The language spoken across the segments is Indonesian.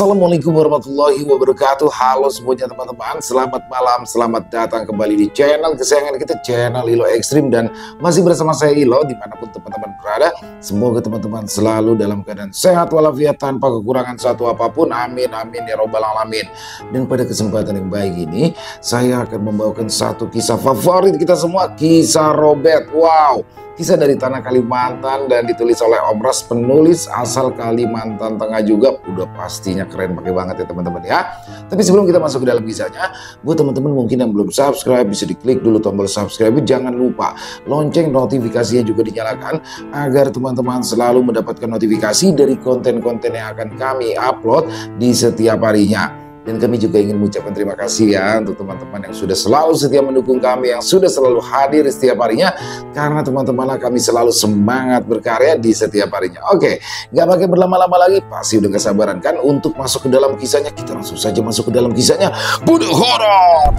Assalamualaikum warahmatullahi wabarakatuh. Halo semuanya teman-teman, selamat malam, selamat datang kembali di channel kesayangan kita, channel Ilo Ekstrim. Dan masih bersama saya Ilo, dimanapun teman-teman berada. Semoga teman-teman selalu dalam keadaan sehat walafiat tanpa kekurangan satu apapun. Amin amin ya robbal alamin. Dan pada kesempatan yang baik ini, saya akan membawakan satu kisah favorit kita semua, kisah Robert. Wow, kisah dari tanah Kalimantan dan ditulis oleh Om Ros, penulis asal Kalimantan Tengah juga. Udah pastinya keren pakai banget ya teman-teman ya. Tapi sebelum kita masuk ke dalam kisahnya, buat teman-teman mungkin yang belum subscribe, bisa diklik dulu tombol subscribe. Jangan lupa lonceng notifikasinya juga dinyalakan agar teman-teman selalu mendapatkan notifikasi dari konten-konten yang akan kami upload di setiap harinya. Dan kami juga ingin mengucapkan terima kasih ya untuk teman-teman yang sudah selalu setia mendukung kami, yang sudah selalu hadir setiap harinya. Karena teman-teman kami selalu semangat berkarya di setiap harinya. Oke, nggak pakai berlama-lama lagi, pasti udah gak sabaran kan untuk masuk ke dalam kisahnya. Kita langsung saja masuk ke dalam kisahnya. Bunuh horor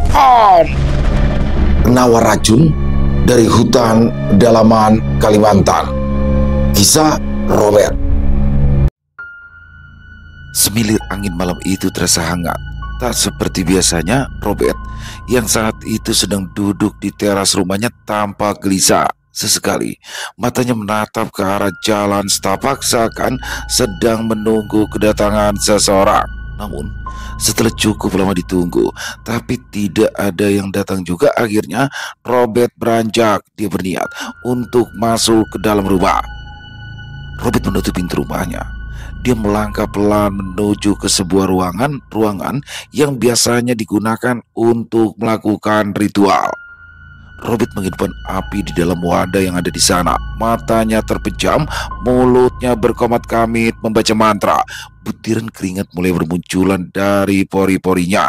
penawar racun dari hutan pedalaman Kalimantan. Kisah Robert. Semilir angin malam itu terasa hangat. Tak seperti biasanya, Robert yang saat itu sedang duduk di teras rumahnya tampak gelisah. Sesekali matanya menatap ke arah jalan setapak seakan sedang menunggu kedatangan seseorang. Namun setelah cukup lama ditunggu tapi tidak ada yang datang juga, akhirnya Robert beranjak. Dia berniat untuk masuk ke dalam rumah. Robert menutup pintu rumahnya. Dia melangkah pelan menuju ke sebuah ruangan yang biasanya digunakan untuk melakukan ritual. Robert menghidupkan api di dalam wadah yang ada di sana. Matanya terpejam, mulutnya berkomat kamit membaca mantra. Butiran keringat mulai bermunculan dari pori-porinya.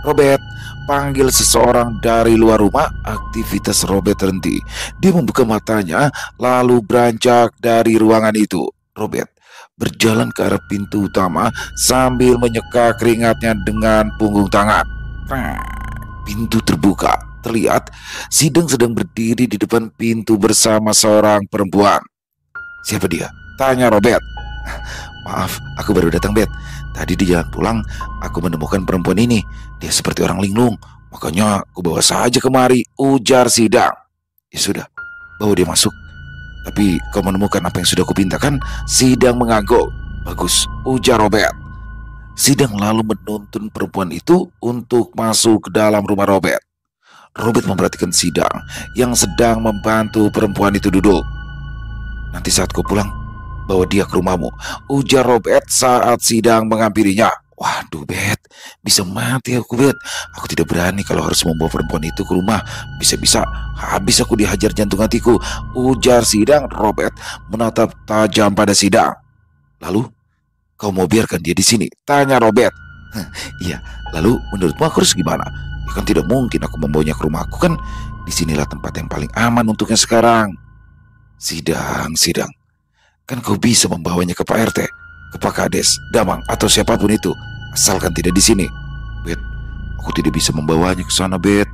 Robert, panggil seseorang dari luar rumah. Aktivitas Robert terhenti. Dia membuka matanya lalu beranjak dari ruangan itu. Robert berjalan ke arah pintu utama sambil menyeka keringatnya dengan punggung tangan. Pintu terbuka. Terlihat Sidang sedang berdiri di depan pintu bersama seorang perempuan. "Siapa dia?" tanya Robert. "Maaf, aku baru datang, Bet. Tadi di jalan pulang, aku menemukan perempuan ini. Dia seperti orang linglung, makanya aku bawa saja kemari," ujar Sidang. "Ya sudah, bawa dia masuk. Tapi kau menemukan apa yang sudah kupintakan?" Sidang mengangguk. "Bagus," ujar Robert. Sidang lalu menuntun perempuan itu untuk masuk ke dalam rumah Robert. Robert memperhatikan Sidang yang sedang membantu perempuan itu duduk. "Nanti saat kau pulang, bawa dia ke rumahmu," ujar Robert saat Sidang menghampirinya. "Waduh, Bet, bisa mati aku, Bet. Aku tidak berani kalau harus membawa perempuan itu ke rumah. Bisa-bisa habis aku dihajar jantung hatiku," ujar Sidang. Robert menatap tajam pada Sidang. "Lalu, kau mau biarkan dia di sini?" tanya Robert. "Iya, lalu menurutmu aku harus gimana? Ya kan tidak mungkin aku membawanya ke rumahku, kan disinilah tempat yang paling aman untuknya sekarang." Sidang, kan kau bisa membawanya ke Pak RT, ke Pak Kades, Damang, atau siapapun itu, asalkan tidak di sini." "Bet, aku tidak bisa membawanya ke sana, Bet.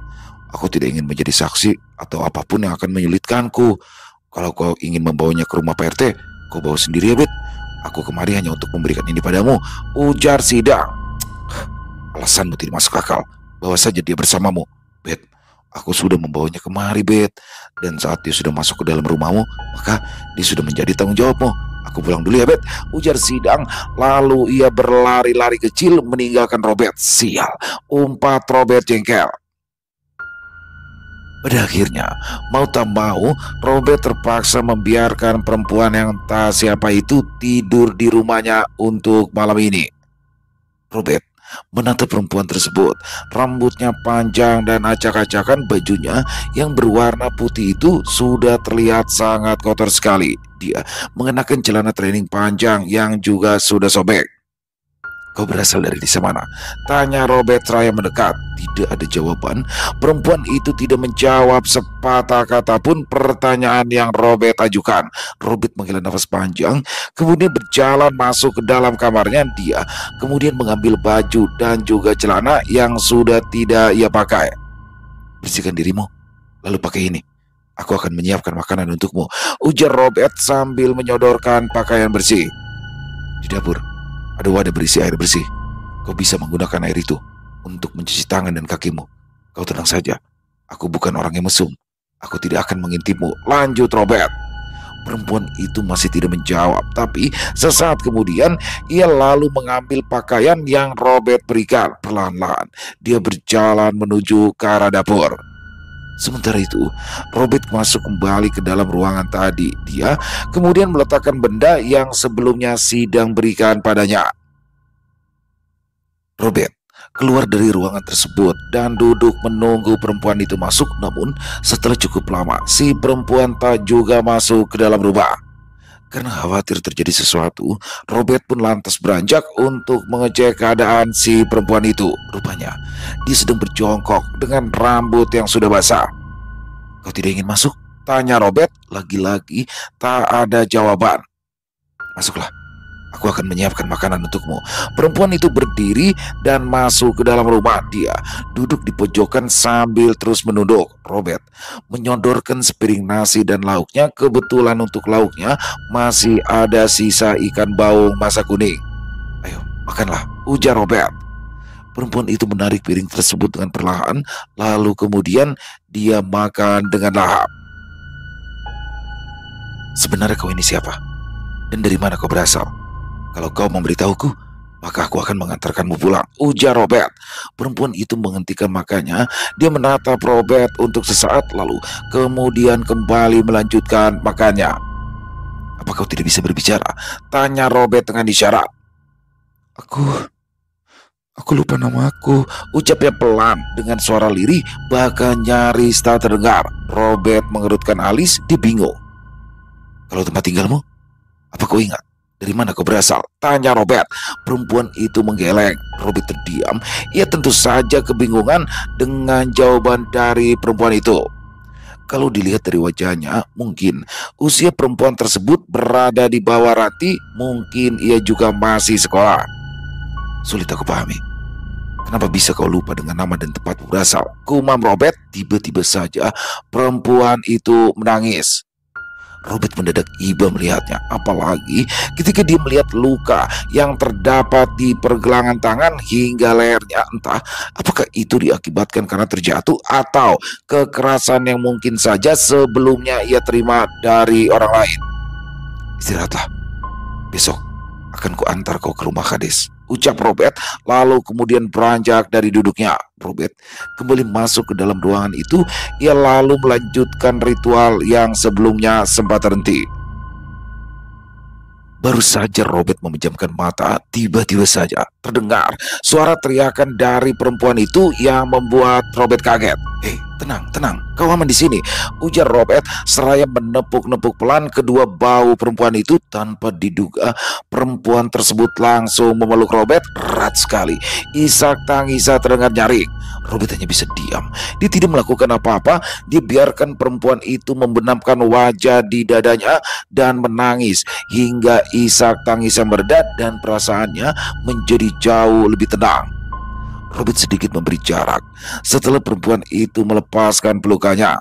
Aku tidak ingin menjadi saksi atau apapun yang akan menyulitkanku. Kalau kau ingin membawanya ke rumah Pak RT, kau bawa sendiri ya, Bet. Aku kemari hanya untuk memberikan ini padamu," ujar Sidang. "Alasanmu tidak masuk akal. Bawa saja dia bersamamu, Bet. Aku sudah membawanya kemari, Bet. Dan saat dia sudah masuk ke dalam rumahmu, maka dia sudah menjadi tanggung jawabmu. Aku pulang dulu ya, Bet," ujar Sidang. Lalu ia berlari-lari kecil meninggalkan Robert. "Sial," umpat Robert jengkel. Pada akhirnya, mau tak mau, Robert terpaksa membiarkan perempuan yang tak siapa itu tidur di rumahnya untuk malam ini. Robert menatap perempuan tersebut. Rambutnya panjang dan acak-acakan, bajunya yang berwarna putih itu sudah terlihat sangat kotor sekali. Dia mengenakan celana training panjang yang juga sudah sobek. "Kau berasal dari desa mana?" tanya Robert seraya mendekat. Tidak ada jawaban. Perempuan itu tidak menjawab sepatah kata pun pertanyaan yang Robert ajukan. Robert menghela nafas panjang, kemudian berjalan masuk ke dalam kamarnya. Dia kemudian mengambil baju dan juga celana yang sudah tidak ia pakai. "Bersihkan dirimu, lalu pakai ini. Aku akan menyiapkan makanan untukmu," ujar Robert sambil menyodorkan pakaian bersih. Di dapur ada wadah berisi air bersih. Kau bisa menggunakan air itu untuk mencuci tangan dan kakimu. Kau tenang saja. Aku bukan orang yang mesum. Aku tidak akan mengintipmu. Lanjut, Robert. Perempuan itu masih tidak menjawab, tapi sesaat kemudian ia lalu mengambil pakaian yang Robert berikan. Perlahan-lahan dia berjalan menuju ke arah dapur. Sementara itu, Robert masuk kembali ke dalam ruangan tadi. Dia kemudian meletakkan benda yang sebelumnya Sidang berikan padanya. Robert keluar dari ruangan tersebut dan duduk menunggu perempuan itu masuk. Namun setelah cukup lama, si perempuan tak juga masuk ke dalam rumah. Karena khawatir terjadi sesuatu, Robert pun lantas beranjak untuk mengecek keadaan si perempuan itu. Rupanya dia sedang berjongkok dengan rambut yang sudah basah. Kau tidak ingin masuk? Tanya Robert. Lagi-lagi tak ada jawaban. Masuklah. Aku akan menyiapkan makanan untukmu. Perempuan itu berdiri dan masuk ke dalam rumah. Dia duduk di pojokan sambil terus menunduk. Robert menyodorkan sepiring nasi dan lauknya. Kebetulan untuk lauknya masih ada sisa ikan baung masak kuning. Ayo, makanlah, ujar Robert. Perempuan itu menarik piring tersebut dengan perlahan. Lalu kemudian dia makan dengan lahap. Sebenarnya kau ini siapa? Dan dari mana kau berasal? Kalau kau memberitahuku, maka aku akan mengantarkanmu pulang, ujar Robert. Perempuan itu menghentikan makannya. Dia menatap Robert untuk sesaat, lalu kemudian kembali melanjutkan makannya. Apa kau tidak bisa berbicara? Tanya Robert dengan isyarat. Aku lupa namaku, ucapnya pelan dengan suara lirih, bahkan nyaris tak terdengar. Robert mengerutkan alis. Dia bingung. Kalau tempat tinggalmu, apa kau ingat? Dari mana kau berasal? Tanya Robert. Perempuan itu menggeleng. Robert terdiam. Ia tentu saja kebingungan dengan jawaban dari perempuan itu. Kalau dilihat dari wajahnya, mungkin usia perempuan tersebut berada di bawah Rati. Mungkin ia juga masih sekolah. Sulit aku pahami. Kenapa bisa kau lupa dengan nama dan tempat berasal? Kumam Robert. Tiba-tiba saja perempuan itu menangis. Robert mendadak iba melihatnya, apalagi ketika dia melihat luka yang terdapat di pergelangan tangan hingga lehernya. Entah apakah itu diakibatkan karena terjatuh atau kekerasan yang mungkin saja sebelumnya ia terima dari orang lain. Istirahatlah, besok akan kuantar kau ke rumah Kades, ucap Robert, lalu kemudian beranjak dari duduknya. Robert kembali masuk ke dalam ruangan itu. Ia lalu melanjutkan ritual yang sebelumnya sempat terhenti. Baru saja Robert memejamkan mata, tiba-tiba saja terdengar suara teriakan dari perempuan itu yang membuat Robert kaget. "Hei, tenang, kau aman di sini," ujar Robert seraya menepuk-nepuk pelan kedua bahu perempuan itu. Tanpa diduga, perempuan tersebut langsung memeluk Robert erat sekali. Isak tangisnya terdengar nyaring. Robert hanya bisa diam. Dia tidak melakukan apa-apa. Dia biarkan perempuan itu membenamkan wajah di dadanya dan menangis hingga isak tangisnya meredat dan perasaannya menjadi jauh lebih tenang. Robert sedikit memberi jarak setelah perempuan itu melepaskan pelukannya.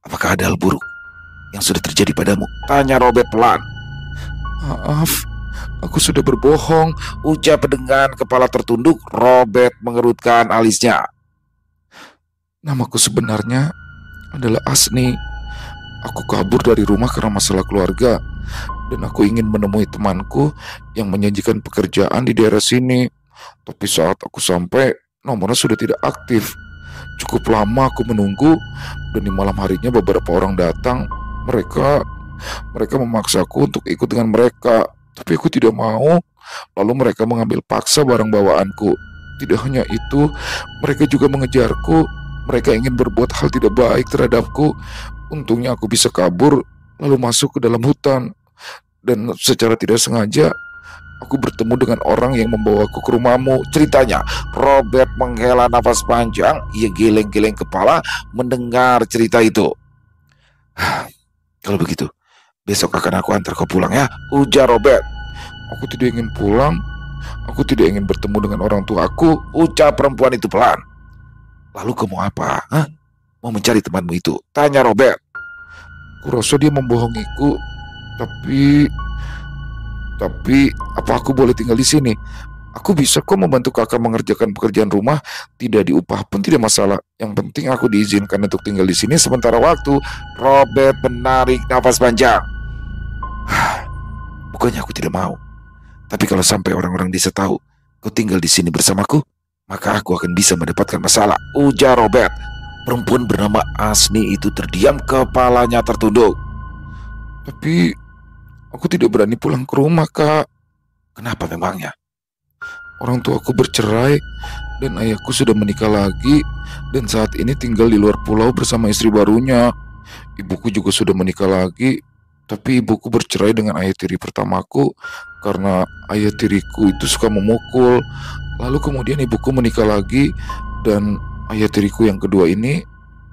"Apakah ada hal buruk yang sudah terjadi padamu?" tanya Robert pelan. "Maaf, aku sudah berbohong," ucap dengan kepala tertunduk. Robert mengerutkan alisnya. "Namaku sebenarnya adalah Asni. Aku kabur dari rumah karena masalah keluarga, dan aku ingin menemui temanku yang menjanjikan pekerjaan di daerah sini. Tapi saat aku sampai, nomornya sudah tidak aktif. Cukup lama aku menunggu, dan di malam harinya beberapa orang datang. Mereka memaksaku untuk ikut dengan mereka, tapi aku tidak mau. Lalu mereka mengambil paksa barang bawaanku. Tidak hanya itu, mereka juga mengejarku. Mereka ingin berbuat hal tidak baik terhadapku. Untungnya aku bisa kabur, lalu masuk ke dalam hutan. Dan secara tidak sengaja, aku bertemu dengan orang yang membawaku ke rumahmu," ceritanya. Robert menghela nafas panjang. Ia geleng-geleng kepala mendengar cerita itu. "Kalau begitu, besok akan aku antar kau pulang ya," ujar Robert. "Aku tidak ingin pulang. Aku tidak ingin bertemu dengan orang tuaku," ucap perempuan itu pelan. "Lalu kau mau apa? Mau mencari temanmu itu?" tanya Robert. "Kurasa dia membohongiku, tapi Tapi apa aku boleh tinggal di sini? Aku bisa kok membantu kakak mengerjakan pekerjaan rumah, tidak diupah pun tidak masalah. Yang penting aku diizinkan untuk tinggal di sini sementara waktu. Robert menarik nafas panjang. Bukannya aku tidak mau, tapi kalau sampai orang-orang desa tahu kau tinggal di sini bersamaku, maka aku akan bisa mendapatkan masalah, ujar Robert. Perempuan bernama Asni itu terdiam, kepalanya tertunduk. Tapi aku tidak berani pulang ke rumah, Kak. Kenapa memangnya? Orang tuaku bercerai dan ayahku sudah menikah lagi dan saat ini tinggal di luar pulau bersama istri barunya. Ibuku juga sudah menikah lagi, tapi ibuku bercerai dengan ayah tiri pertamaku karena ayah tiriku itu suka memukul. Lalu kemudian ibuku menikah lagi dan ayah tiriku yang kedua ini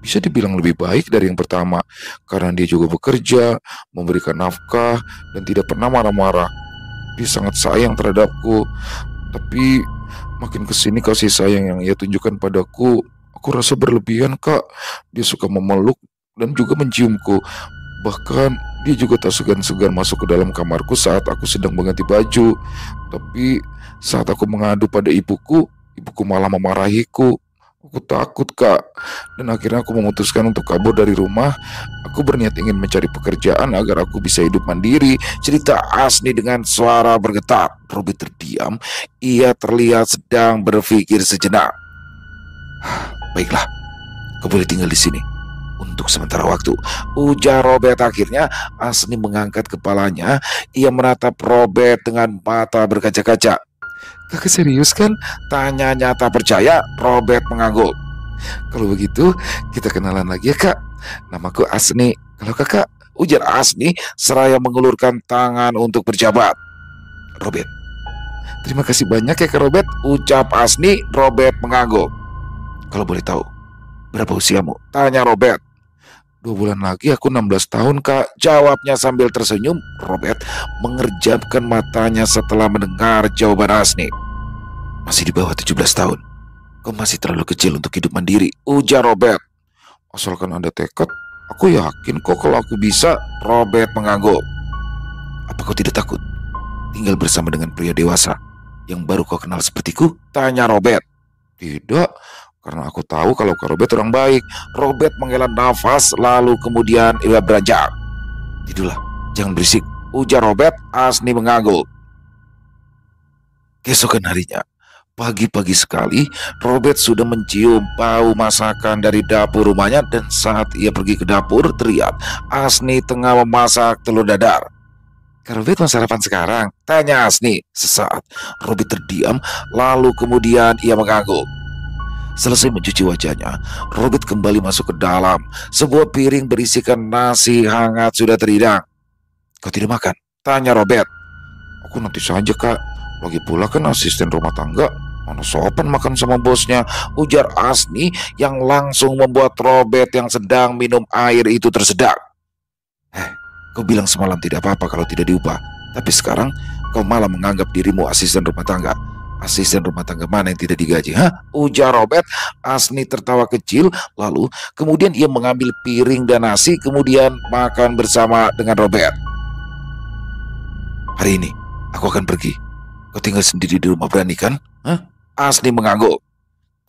bisa dibilang lebih baik dari yang pertama karena dia juga bekerja, memberikan nafkah dan tidak pernah marah-marah. Dia sangat sayang terhadapku. Tapi makin kesini kasih sayang yang ia tunjukkan padaku, aku rasa berlebihan, Kak. Dia suka memeluk dan juga menciumku. Bahkan dia juga tak segan-segan masuk ke dalam kamarku saat aku sedang mengganti baju. Tapi saat aku mengadu pada ibuku malah memarahiku. Aku takut, Kak. Dan akhirnya aku memutuskan untuk kabur dari rumah. Aku berniat ingin mencari pekerjaan agar aku bisa hidup mandiri. Cerita Asni dengan suara bergetar. Robert terdiam. Ia terlihat sedang berpikir sejenak. Baiklah, kau boleh tinggal di sini untuk sementara waktu, ujar Robert. Akhirnya Asni mengangkat kepalanya. Ia menatap Robert dengan mata berkaca-kaca. Kakak serius kan? Tanyanya tak percaya. Robert mengangguk. Kalau begitu kita kenalan lagi ya, Kak. Namaku Asni. Kalau kakak, ujar Asni seraya mengulurkan tangan untuk berjabat. Robert. Terima kasih banyak ya, Kak Robert, ucap Asni. Robert mengangguk. Kalau boleh tahu, berapa usiamu? Tanya Robert. 2 bulan lagi aku 16 tahun, Kak, jawabnya sambil tersenyum. Robert mengerjapkan matanya setelah mendengar jawaban Asni. Masih di bawah 17 tahun. Kau masih terlalu kecil untuk hidup mandiri, ujar Robert. Asalkan ada tekad, aku yakin kok kalau aku bisa. Robert mengangguk. Apa kau tidak takut tinggal bersama dengan pria dewasa yang baru kau kenal sepertiku? Tanya Robert. Tidak, karena aku tahu kalau Kak Robert orang baik. Robert menghela nafas lalu kemudian ia beranjak. Tidurlah, jangan berisik, ujar Robert. Asni mengangguk. Keesokan harinya, pagi-pagi sekali, Robert sudah mencium bau masakan dari dapur rumahnya dan saat ia pergi ke dapur, terlihat Asni tengah memasak telur dadar. Kak Robert mau sarapan sekarang? Tanya Asni. Sesaat, Robert terdiam, lalu kemudian ia mengangguk. Selesai mencuci wajahnya, Robert kembali masuk ke dalam. Sebuah piring berisikan nasi hangat sudah terhidang. Kau tidak makan? Tanya Robert. Aku nanti saja, Kak. Lagi pula kan asisten rumah tangga. Mana sopan makan sama bosnya, ujar Asni yang langsung membuat Robert yang sedang minum air itu tersedak. Kau bilang semalam tidak apa-apa kalau tidak diupah. Tapi sekarang kau malah menganggap dirimu asisten rumah tangga. Asisten rumah tangga mana yang tidak digaji? Ujar Robert. Asni tertawa kecil. Lalu kemudian ia mengambil piring dan nasi, kemudian makan bersama dengan Robert. Hari ini aku akan pergi. Kau tinggal sendiri di rumah, berani kan? Asni mengangguk.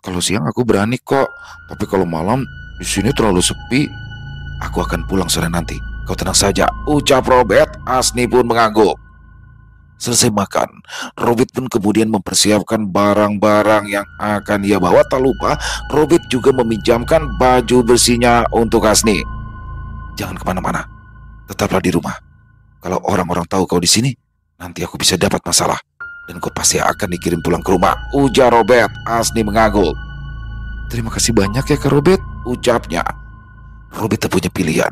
Kalau siang aku berani kok. Tapi kalau malam di sini terlalu sepi. Aku akan pulang sore nanti. Kau tenang saja, ucap Robert. Asni pun mengangguk. Selesai makan, Robert pun kemudian mempersiapkan barang-barang yang akan ia bawa. Tak lupa, Robert juga meminjamkan baju bersihnya untuk Asni. Jangan kemana-mana, tetaplah di rumah. Kalau orang-orang tahu kau di sini, nanti aku bisa dapat masalah. Dan kau pasti akan dikirim pulang ke rumah, ujar Robert. Asni mengangguk. Terima kasih banyak ya, Kak Robert, ucapnya. Robert tak punya pilihan.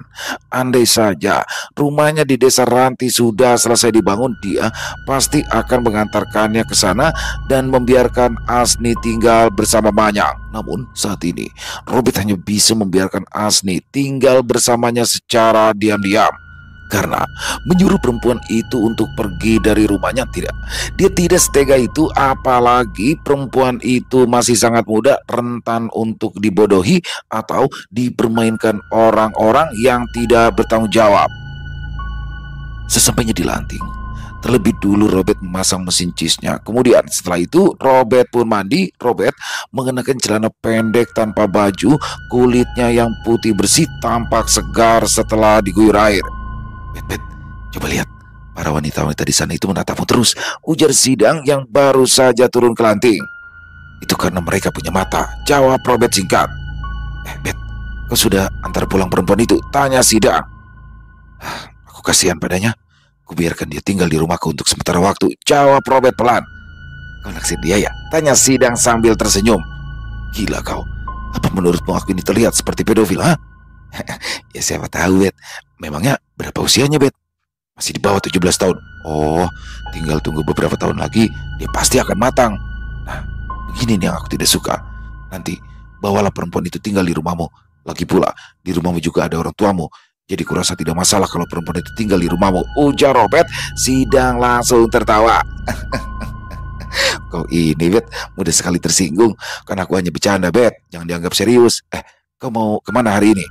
Andai saja rumahnya di desa Ranti sudah selesai dibangun, dia pasti akan mengantarkannya ke sana dan membiarkan Asni tinggal bersama Manyang. Namun saat ini Robert hanya bisa membiarkan Asni tinggal bersamanya secara diam-diam. Karena menyuruh perempuan itu untuk pergi dari rumahnya, tidak. Dia tidak setega itu, apalagi perempuan itu masih sangat muda, rentan untuk dibodohi atau dipermainkan orang-orang yang tidak bertanggung jawab. Sesampainya di Lanting, Terlebih dulu Robert memasang mesin cheese-nya. Kemudian setelah itu Robert pun mandi. Robert mengenakan celana pendek tanpa baju. Kulitnya yang putih bersih tampak segar setelah diguyur air. Bet, coba lihat. Para wanita-wanita di sana itu menatapmu terus, ujar Sidang yang baru saja turun ke lanting. Itu karena mereka punya mata, jawab Robert singkat. Bet, kau sudah antar pulang perempuan itu? Tanya Sidang. Aku kasihan padanya. Kubiarkan dia tinggal di rumahku untuk sementara waktu, jawab Robert pelan. Kau naksir dia ya? Tanya Sidang sambil tersenyum. Gila kau, apa menurutmu aku ini terlihat seperti pedofil, ha? Ya siapa tahu, Bet. Memangnya berapa usianya, Bet? Masih di bawah 17 tahun. Oh, tinggal tunggu beberapa tahun lagi, dia pasti akan matang. Nah, begini nih yang aku tidak suka. Nanti, bawalah perempuan itu tinggal di rumahmu. Lagi pula, di rumahmu juga ada orang tuamu. Jadi kurasa tidak masalah kalau perempuan itu tinggal di rumahmu, ujar Robert. Sidang langsung tertawa. Kau ini, Bet, mudah sekali tersinggung. Karena aku hanya bercanda, Bet. Jangan dianggap serius. Kau mau kemana hari ini?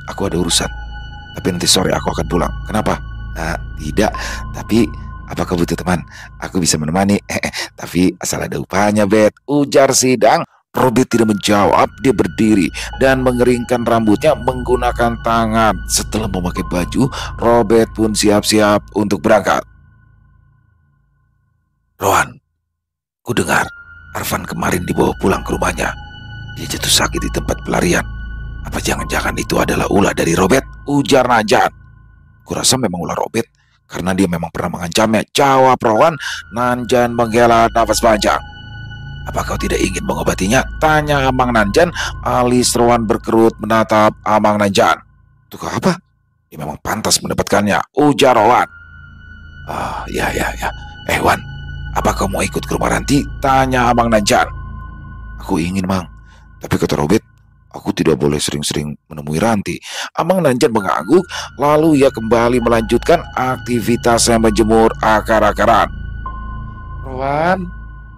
Aku ada urusan. Tapi nanti sore aku akan pulang. Kenapa? Tidak. Tapi apa kau butuh teman? Aku bisa menemani. Tapi asal ada upahnya, Bet, ujar Sidang. Robert tidak menjawab. Dia berdiri dan mengeringkan rambutnya menggunakan tangan. Setelah memakai baju, Robert pun siap-siap untuk berangkat. Rohan, ku dengar Arfan kemarin dibawa pulang ke rumahnya. Dia jatuh sakit di tempat pelarian. Apa jangan-jangan itu adalah ulah dari Robert? Ujar Nanjan. Kurasa memang ulah Robert karena dia memang pernah mengancamnya, jawab Rohan. Nanjan menghela nafas panjang. Apa kau tidak ingin mengobatinya? Tanya Amang Nanjan. Alis Rohan berkerut menatap Amang Nanjan. Untuk apa? Dia memang pantas mendapatkannya, ujar Rohan. Ya. Wan, apa kau mau ikut ke rumah Ranti? Tanya Amang Nanjan. Aku ingin, Mang. Tapi kata Robert, aku tidak boleh sering-sering menemui Ranti. Amang Nanjan mengangguk, lalu ia kembali melanjutkan aktivitasnya menjemur akar-akaran.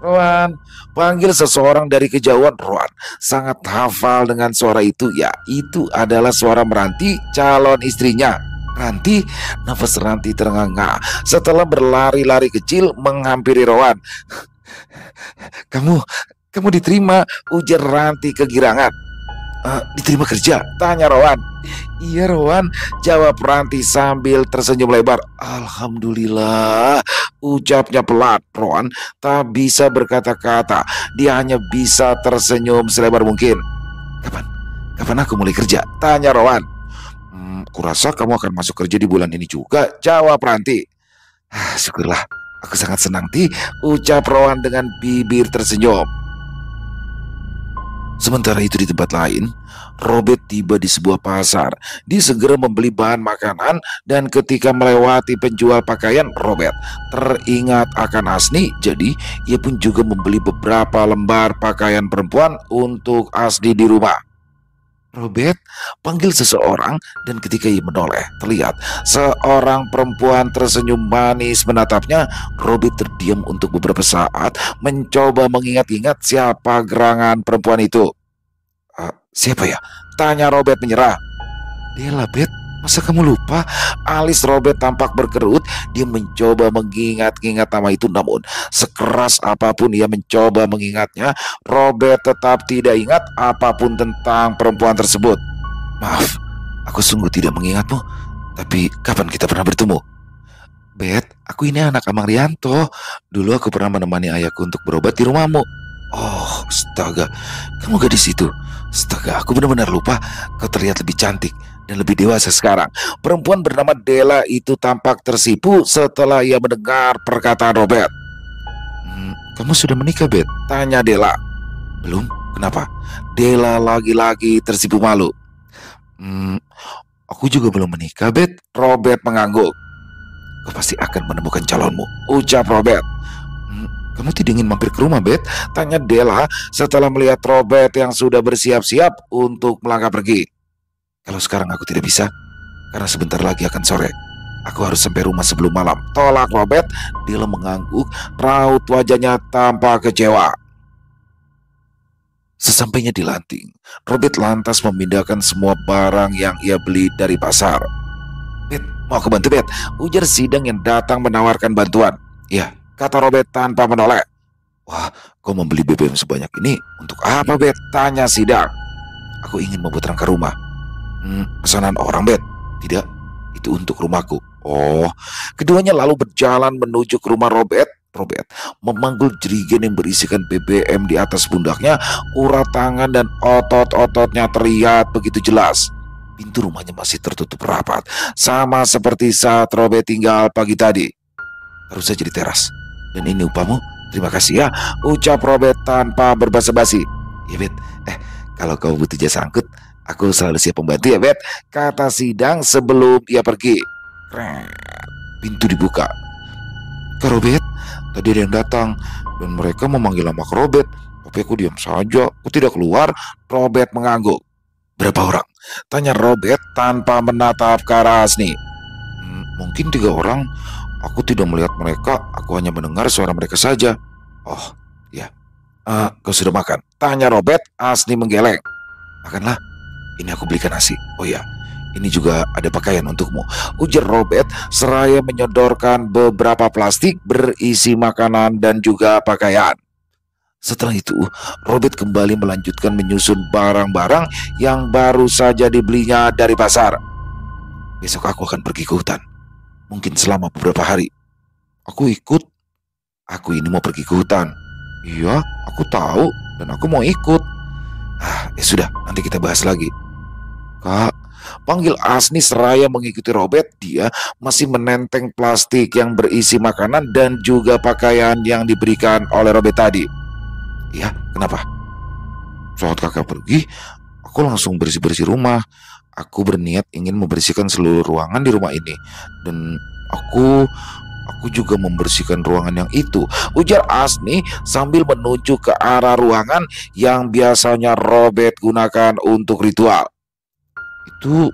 Rohan, panggil seseorang dari kejauhan. Rohan sangat hafal dengan suara itu. Ya, itu adalah suara Meranti, calon istrinya. Ranti, nafas Ranti terengah-engah setelah berlari-lari kecil menghampiri Rohan. Kamu diterima, ujar Ranti kegirangan. Diterima kerja? Tanya Rohan. Iya Rohan, jawab Ranti sambil tersenyum lebar. Alhamdulillah, ucapnya pelan. Rohan tak bisa berkata-kata. Dia hanya bisa tersenyum selebar mungkin. Kapan aku mulai kerja? Tanya Rohan. Kurasa kamu akan masuk kerja di bulan ini juga, jawab Ranti. Syukurlah, aku sangat senang, Ti, ucap Rohan dengan bibir tersenyum. Sementara itu di tempat lain, Robert tiba di sebuah pasar. Dia segera membeli bahan makanan dan ketika melewati penjual pakaian, Robert teringat akan Asni. Jadi ia pun juga membeli beberapa lembar pakaian perempuan untuk Asni di rumah. Robert panggil seseorang dan ketika ia menoleh, terlihat seorang perempuan tersenyum manis menatapnya. Robert terdiam untuk beberapa saat, mencoba mengingat-ingat siapa gerangan perempuan itu. Siapa ya? Tanya Robert menyerah. Dialah, Bet. Masa kamu lupa? Alis Robert tampak berkerut. Dia mencoba mengingat-ingat nama itu, namun sekeras apapun ia mencoba mengingatnya, Robert tetap tidak ingat apapun tentang perempuan tersebut. Maaf, aku sungguh tidak mengingatmu. Tapi kapan kita pernah bertemu? Bet, aku ini anak Amang Rianto. Dulu aku pernah menemani ayahku untuk berobat di rumahmu. Oh, astaga, kamu gadis itu. Astaga, aku benar-benar lupa. Kau terlihat lebih cantik dan lebih dewasa sekarang. Perempuan bernama Della itu tampak tersipu setelah ia mendengar perkataan Robert. Kamu sudah menikah, Bet? Tanya Della. Belum, kenapa? Della lagi-lagi tersipu malu. Aku juga belum menikah, Bet. Robert mengangguk. Kau pasti akan menemukan calonmu, ucap Robert. Kamu tidak ingin mampir ke rumah, Bet? Tanya Della setelah melihat Robert yang sudah bersiap-siap untuk melangkah pergi. Kalau sekarang aku tidak bisa, karena sebentar lagi akan sore. Aku harus sampai rumah sebelum malam, tolak Robert. Della mengangguk, raut wajahnya tampak kecewa. Sesampainya di lanting, Robert lantas memindahkan semua barang yang ia beli dari pasar. Bet, Mau aku bantu, Bet? Ujar Sidang yang datang menawarkan bantuan. Ya, kata Robert tanpa menoleh. Wah, kau membeli BBM sebanyak ini untuk apa, Bet? Tanya Sidang. Aku ingin membuat rangka rumah. Pesanan orang, Bet? Tidak, itu untuk rumahku. Oh, keduanya lalu berjalan menuju ke rumah Robert. Robert memanggul jerigen yang berisikan BBM di atas pundaknya. Urat tangan dan otot-ototnya terlihat begitu jelas. Pintu rumahnya masih tertutup rapat, sama seperti saat Robert tinggal pagi tadi. Taruh saja di teras. Dan ini upahmu. Terima kasih ya, ucap Robert tanpa berbasa-basi. Ya, Bet. Kalau kau butuh jasa angkut, aku selalu siap membantu ya, Bet, kata Sidang sebelum ia pergi. Pintu dibuka. Kak Robert, tadi ada yang datang dan mereka memanggil nama Kak Robert. Tapi aku diam saja, aku tidak keluar. Robert mengangguk. Berapa orang? Tanya Robert tanpa menatap ke arah Asni. Mungkin 3 orang. Aku tidak melihat mereka, aku hanya mendengar suara mereka saja. Oh, ya. Kau sudah makan? Tanya Robert. Asni menggeleng. Makanlah, ini aku belikan nasi. Oh ya, ini juga ada pakaian untukmu, ujar Robert seraya menyodorkan beberapa plastik berisi makanan dan juga pakaian. Setelah itu, Robert kembali melanjutkan menyusun barang-barang yang baru saja dibelinya dari pasar. Besok aku akan pergi ke hutan. Mungkin selama beberapa hari. Aku ikut. Aku ini mau pergi ke hutan. Iya, aku tahu dan aku mau ikut. Ya sudah, nanti kita bahas lagi. Kak, panggil Asni seraya mengikuti Robert. Dia masih menenteng plastik yang berisi makanan dan juga pakaian yang diberikan oleh Robert tadi. Ya, kenapa? Saat kakak pergi, aku langsung bersih-bersih rumah. Aku berniat ingin membersihkan seluruh ruangan di rumah ini. Dan aku juga membersihkan ruangan yang itu, ujar Asni sambil menuju ke arah ruangan yang biasanya Robert gunakan untuk ritual. Itu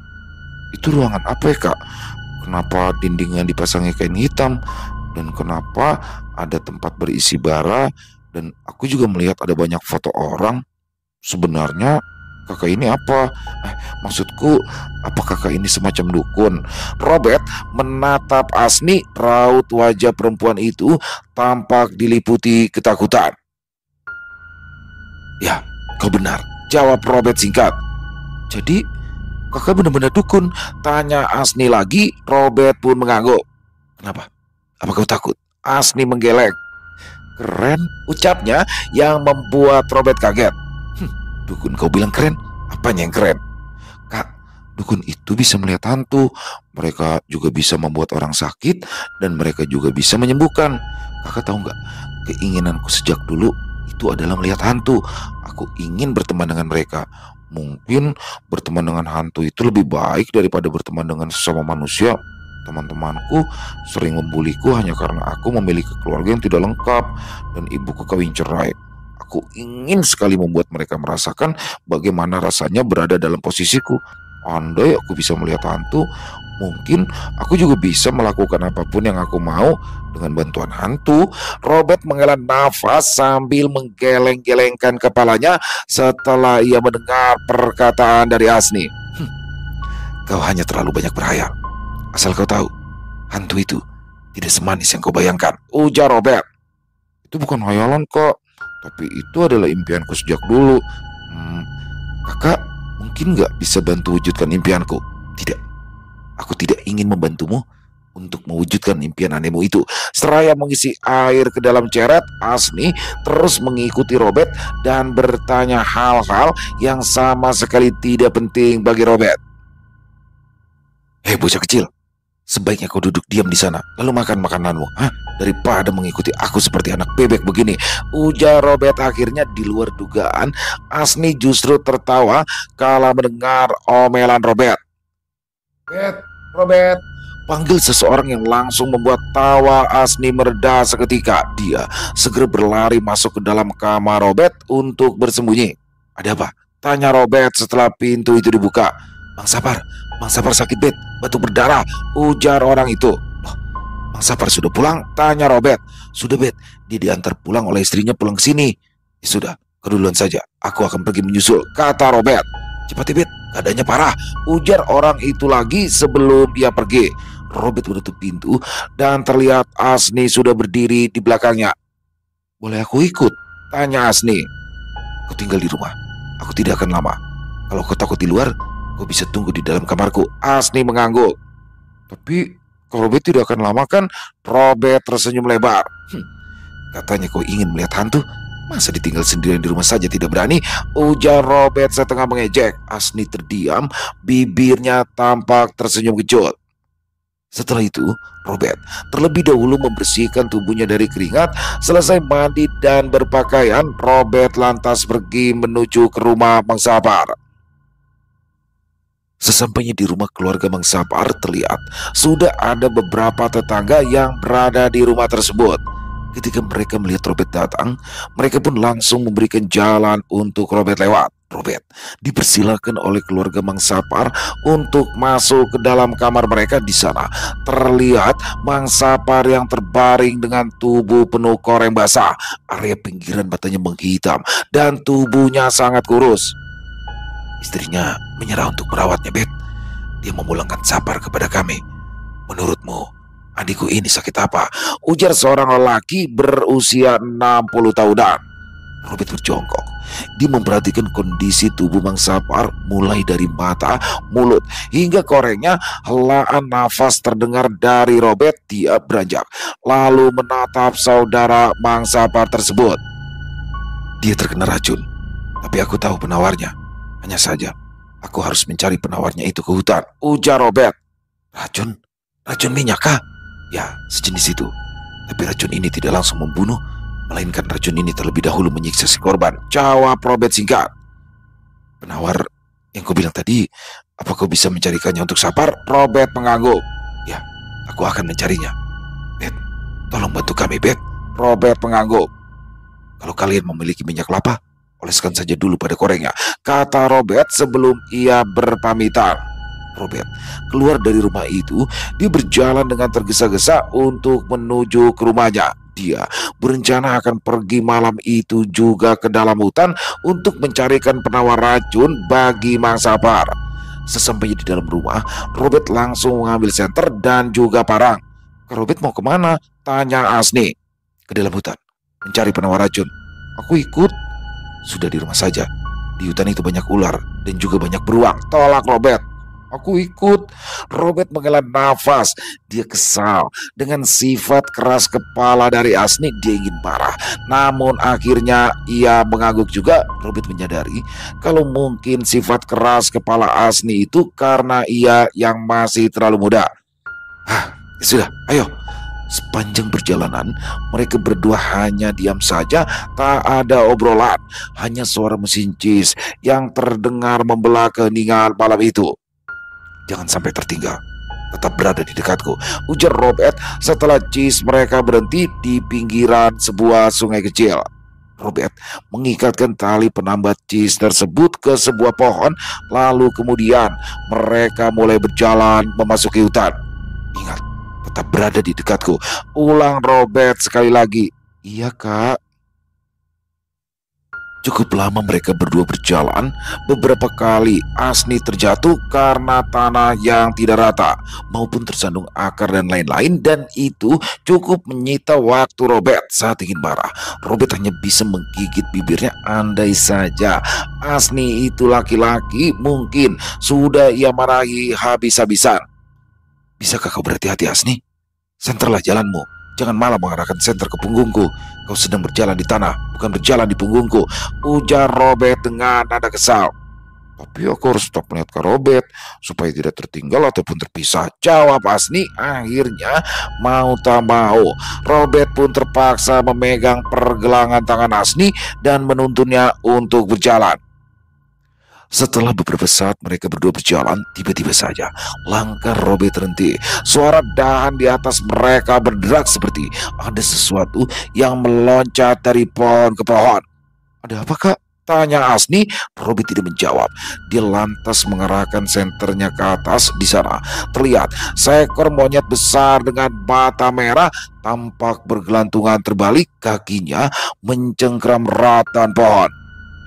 ruangan apa ya, Kak? Kenapa dindingnya dipasangi kain hitam? Dan kenapa ada tempat berisi bara? Dan aku juga melihat ada banyak foto orang. Sebenarnya kakak ini apa? Maksudku, apa kakak ini semacam dukun? Robert menatap Asni. Raut wajah perempuan itu tampak diliputi ketakutan. Ya, kau benar, jawab Robert singkat. Jadi, kakak benar-benar dukun? Tanya Asni lagi. Robert pun mengangguk. Kenapa? Apa kau takut? Asni menggeleng. Keren, ucapnya yang membuat Robert kaget. Dukun kau bilang keren? Apanya yang keren? Kak, dukun itu bisa melihat hantu. Mereka juga bisa membuat orang sakit. Dan mereka juga bisa menyembuhkan. Kakak tahu nggak? Keinginanku sejak dulu itu adalah melihat hantu. Aku ingin berteman dengan mereka. Mungkin berteman dengan hantu itu lebih baik daripada berteman dengan sesama manusia. Teman-temanku sering membuliku hanya karena aku memiliki keluarga yang tidak lengkap dan ibuku kawin cerai. Aku ingin sekali membuat mereka merasakan bagaimana rasanya berada dalam posisiku. Andai aku bisa melihat hantu, mungkin aku juga bisa melakukan apapun yang aku mau dengan bantuan hantu. Robert menghela nafas sambil menggeleng-gelengkan kepalanya setelah ia mendengar perkataan dari Asni. Kau hanya terlalu banyak berhayal. Asal kau tahu, hantu itu tidak semanis yang kau bayangkan, ujar Robert. Itu bukan hayalan, kok. Tapi itu adalah impianku sejak dulu. Kakak mungkin gak bisa bantu wujudkan impianku? Tidak, aku tidak ingin membantumu untuk mewujudkan impian anehmu itu. Seraya mengisi air ke dalam ceret, Asni terus mengikuti Robert dan bertanya hal-hal yang sama sekali tidak penting bagi Robert. Hei bocah kecil, sebaiknya kau duduk diam di sana lalu makan makananmu, daripada mengikuti aku seperti anak bebek begini, ujar Robert. Akhirnya di luar dugaan, Asni justru tertawa kala mendengar omelan Robert. Robert, panggil seseorang yang langsung membuat tawa Asni mereda seketika. Dia segera berlari masuk ke dalam kamar Robert untuk bersembunyi. Ada apa? Tanya Robert setelah pintu itu dibuka. Bang Sapar sakit, Bet, batuk berdarah, ujar orang itu. Bang Sapar sudah pulang? Tanya Robert. Sudah, Bet, dia diantar pulang oleh istrinya pulang ke sini. Ya sudah, keduluan saja, aku akan pergi menyusul, kata Robert. Cepat ya, Bet, keadaannya parah, ujar orang itu lagi sebelum dia pergi. Robert menutup pintu dan terlihat Asni sudah berdiri di belakangnya. "Boleh aku ikut?" tanya Asni. "Kau tinggal di rumah. Aku tidak akan lama. Kalau kau takut di luar, kau bisa tunggu di dalam kamarku." Asni mengangguk. "Tapi kalau Robert tidak akan lama kan?" Robert tersenyum lebar. "Katanya kau ingin melihat hantu. Masa ditinggal sendirian di rumah saja tidak berani?" ujar Robert setengah mengejek. Asni terdiam, bibirnya tampak tersenyum kecut. Setelah itu, Robert terlebih dahulu membersihkan tubuhnya dari keringat. Selesai mandi dan berpakaian, Robert lantas pergi menuju ke rumah Mang Sapar. Sesampainya di rumah keluarga Mang Sapar, terlihat sudah ada beberapa tetangga yang berada di rumah tersebut. Ketika mereka melihat Robert datang, mereka pun langsung memberikan jalan untuk Robert lewat. Robert dipersilakan oleh keluarga Mang Sapar untuk masuk ke dalam kamar mereka. Di sana terlihat Mang Sapar yang terbaring dengan tubuh penuh koreng basah. Area pinggiran matanya menghitam dan tubuhnya sangat kurus. Istrinya menyerah untuk merawatnya, Bet. Dia memulangkan Sapar kepada kami. "Menurutmu, adikku ini sakit apa?" ujar seorang lelaki berusia 60 tahunan. Robert berjongkok. Dia memperhatikan kondisi tubuh Mang Sapar, mulai dari mata, mulut, hingga korengnya. Helaan nafas terdengar dari Robert. Dia beranjak, lalu menatap saudara Mang Sapar tersebut. "Dia terkena racun, tapi aku tahu penawarnya. Hanya saja, aku harus mencari penawarnya itu ke hutan," ujar Robert. "Racun? Racun minyak kah?" "Ya, sejenis itu. Tapi racun ini tidak langsung membunuh, melainkan racun ini terlebih dahulu menyiksa si korban," jawab Robert singkat. "Penawar yang kau bilang tadi, apa kau bisa mencarikannya untuk Sapar?" Robert mengangguk. "Ya, aku akan mencarinya. Bet, tolong bantu kami, Bet." Robert mengangguk. "Kalau kalian memiliki minyak kelapa, oleskan saja dulu pada korengnya," kata Robert sebelum ia berpamitan. Robert keluar dari rumah itu. Dia berjalan dengan tergesa-gesa untuk menuju ke rumahnya. Dia berencana akan pergi malam itu juga ke dalam hutan untuk mencarikan penawar racun bagi Mang Sapar. Sesampainya di dalam rumah, Robert langsung mengambil senter dan juga parang. "Robert mau kemana?" tanya Asni. "Ke dalam hutan, mencari penawar racun." "Aku ikut." "Sudah di rumah saja. Di hutan itu banyak ular dan juga banyak beruang," tolak Robert. "Aku ikut." Robert menghela nafas. Dia kesal dengan sifat keras kepala dari Asni. Dia ingin marah, namun akhirnya ia mengangguk juga. Robert menyadari kalau mungkin sifat keras kepala Asni itu karena ia yang masih terlalu muda. Ya sudah, ayo." Sepanjang perjalanan, mereka berdua hanya diam saja, tak ada obrolan. Hanya suara mesin jis yang terdengar membelah keheningan malam itu. "Jangan sampai tertinggal. Tetap berada di dekatku," ujar Robert setelah jis mereka berhenti di pinggiran sebuah sungai kecil. Robert mengikatkan tali penambat jis tersebut ke sebuah pohon, lalu kemudian mereka mulai berjalan memasuki hutan. "Ingat, tetap berada di dekatku," ulang Robert sekali lagi. "Iya, Kak." Cukup lama mereka berdua berjalan. Beberapa kali Asni terjatuh karena tanah yang tidak rata maupun tersandung akar dan lain-lain, dan itu cukup menyita waktu Robert. Saat ingin marah, Robert hanya bisa menggigit bibirnya. Andai saja Asni itu laki-laki, mungkin sudah ia marahi habis-habisan. "Bisakah kau berhati-hati, Asni? Senterlah jalanmu. Jangan malah mengarahkan senter ke punggungku. Kau sedang berjalan di tanah, bukan berjalan di punggungku," ujar Robert dengan nada kesal. "Tapi aku harus tetap melihat ke Robert supaya tidak tertinggal ataupun terpisah," jawab Asni. Akhirnya mau tak mau, Robert pun terpaksa memegang pergelangan tangan Asni dan menuntunnya untuk berjalan. Setelah beberapa saat mereka berdua berjalan, tiba-tiba saja langkah Robert terhenti. Suara dahan di atas mereka berderak seperti ada sesuatu yang meloncat dari pohon ke pohon. "Ada apa, Kak?" tanya Asni. Robert tidak menjawab. Dia lantas mengarahkan senternya ke atas. Di sana terlihat seekor monyet besar dengan mata merah tampak bergelantungan terbalik, kakinya mencengkram ratan pohon.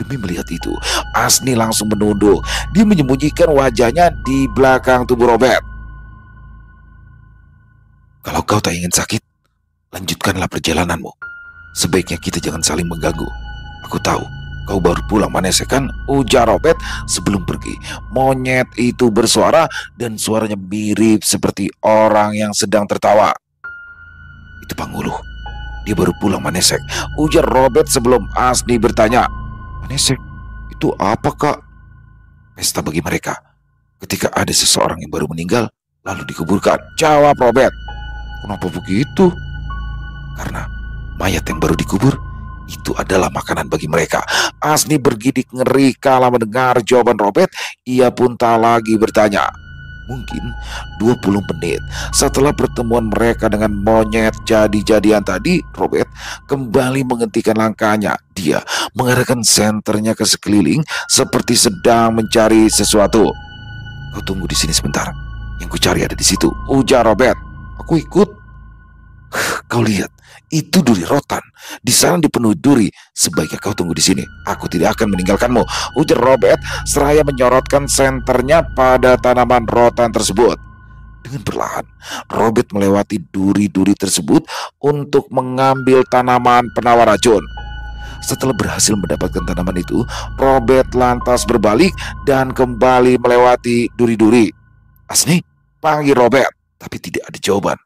Demi melihat itu, Asni langsung menunduk. Dia menyembunyikan wajahnya di belakang tubuh Robert. Kalau kau tak ingin sakit, lanjutkanlah perjalananmu. Sebaiknya kita jangan saling mengganggu. Aku tahu kau baru pulang Manese kan? Ujar Robert sebelum pergi. Monyet itu bersuara dan suaranya mirip seperti orang yang sedang tertawa. Itu Panguluh. Dia baru pulang Manesek, ujar Robert sebelum Asni bertanya. Manesek, itu apa kak? Pesta bagi mereka. Ketika ada seseorang yang baru meninggal, lalu dikuburkan, jawab Robert. Kenapa begitu? Karena mayat yang baru dikubur itu adalah makanan bagi mereka. Asni bergidik ngeri kala mendengar jawaban Robert. Ia pun tak lagi bertanya. Mungkin 20 menit setelah pertemuan mereka dengan monyet jadi-jadian tadi, Robert kembali menghentikan langkahnya. Dia mengarahkan senternya ke sekeliling seperti sedang mencari sesuatu. Kau tunggu di sini sebentar. Yang kucari ada di situ, ujar Robert. Aku ikut. Kau lihat, itu duri rotan. Di sana dipenuhi duri. Sebaiknya kau tunggu di sini. Aku tidak akan meninggalkanmu, ujar Robert seraya menyorotkan senternya pada tanaman rotan tersebut. Dengan perlahan, Robert melewati duri-duri tersebut untuk mengambil tanaman penawar racun. Setelah berhasil mendapatkan tanaman itu, Robert lantas berbalik dan kembali melewati duri-duri. Asni, panggil Robert, tapi tidak ada jawaban.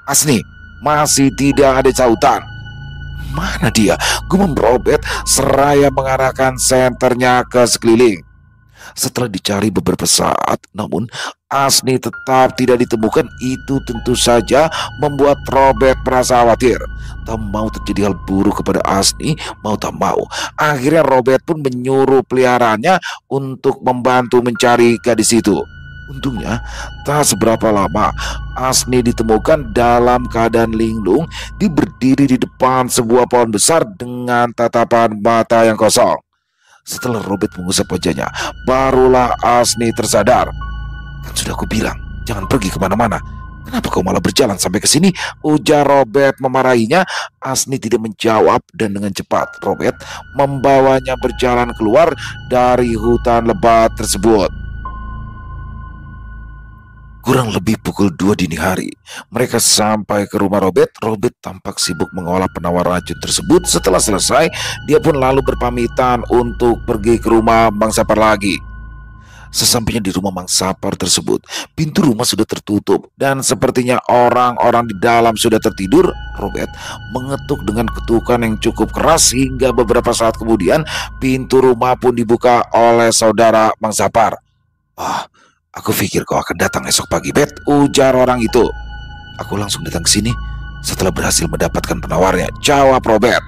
Asni, masih tidak ada sautan. Mana dia? Gumam Robert seraya mengarahkan senternya ke sekeliling. Setelah dicari beberapa saat, namun Asni tetap tidak ditemukan. Itu tentu saja membuat Robert merasa khawatir. Tak mau terjadi hal buruk kepada Asni, mau tak mau. Akhirnya Robert pun menyuruh peliharaannya untuk membantu mencari gadis itu. Untungnya, tak seberapa lama Asni ditemukan dalam keadaan linglung. Dia berdiri di depan sebuah pohon besar dengan tatapan mata yang kosong. Setelah Robert mengusap wajahnya, barulah Asni tersadar. Kan sudah aku bilang, jangan pergi kemana-mana. Kenapa kau malah berjalan sampai ke sini? Ujar Robert memarahinya. Asni tidak menjawab dan dengan cepat Robert membawanya berjalan keluar dari hutan lebat tersebut. Kurang lebih pukul 2 dini hari, mereka sampai ke rumah Robert. Robert tampak sibuk mengolah penawar racun tersebut. Setelah selesai, dia pun lalu berpamitan untuk pergi ke rumah Mang Sapar lagi. Sesampainya di rumah Mang Sapar tersebut, pintu rumah sudah tertutup dan sepertinya orang-orang di dalam sudah tertidur. Robert mengetuk dengan ketukan yang cukup keras hingga beberapa saat kemudian pintu rumah pun dibuka oleh saudara Mang Sapar. Aku pikir kau akan datang esok pagi, Bet, ujar orang itu. Aku langsung datang ke sini setelah berhasil mendapatkan penawarnya, jawab Robert.